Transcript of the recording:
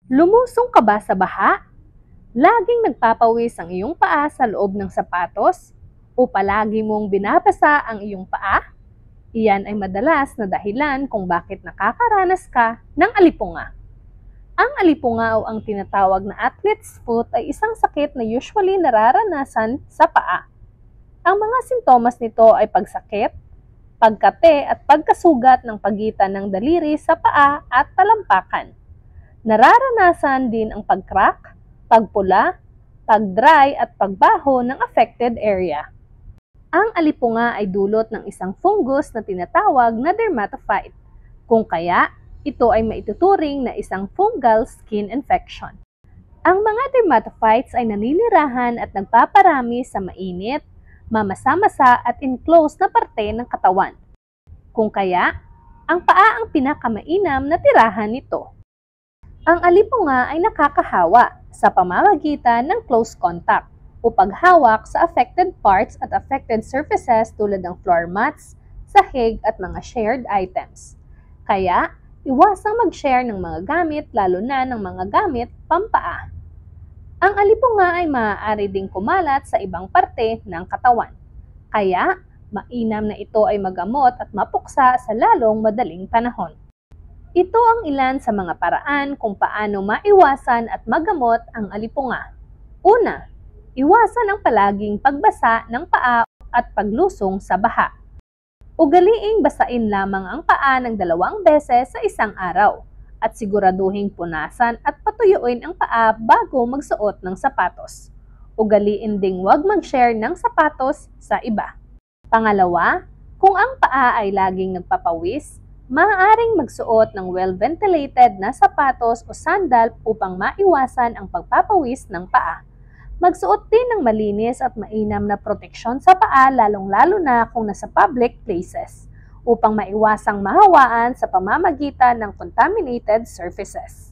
Lumusong ka ba sa baha? Laging nagpapawis ang iyong paa sa loob ng sapatos? O palagi mong binabasa ang iyong paa? Iyan ay madalas na dahilan kung bakit nakakaranas ka ng alipunga. Ang alipunga o ang tinatawag na athlete's foot ay isang sakit na usually nararanasan sa paa. Ang mga sintomas nito ay pagsakit, pagkate at pagkasugat ng pagitan ng daliri sa paa at talampakan. Nararanasan din ang pag-crack, pagpula, pag-dry at pagbaho ng affected area. Ang alipunga ay dulot ng isang fungus na tinatawag na dermatophyte, kung kaya ito ay maituturing na isang fungal skin infection. Ang mga dermatophytes ay naninirahan at nagpaparami sa mainit, mamasa-masa at enclosed na parte ng katawan. Kung kaya, ang paa ang pinakamainam na tirahan nito. Ang alipunga ay nakakahawa sa pamamagitan ng close contact o paghawak sa affected parts at affected surfaces tulad ng floor mats, sahig at mga shared items. Kaya, iwasang mag-share ng mga gamit lalo na ng mga gamit pampaa. Ang alipunga ay maaari ding kumalat sa ibang parte ng katawan. Kaya, mainam na ito ay magamot at mapuksa sa lalong madaling panahon. Ito ang ilan sa mga paraan kung paano maiwasan at magamot ang alipunga. Una, iwasan ang palaging pagbasa ng paa at paglusong sa baha. Ugaliing basain lamang ang paa ng 2 beses sa isang araw at siguraduhing punasan at patuyuin ang paa bago magsuot ng sapatos. Ugaliin ding huwag mag-share ng sapatos sa iba. Pangalawa, kung ang paa ay laging nagpapawis, maaaring magsuot ng well-ventilated na sapatos o sandal upang maiwasan ang pagpapawis ng paa. Magsuot din ng malinis at mainam na proteksyon sa paa lalong-lalo na kung nasa public places upang maiwasang mahawaan sa pamamagitan ng contaminated surfaces.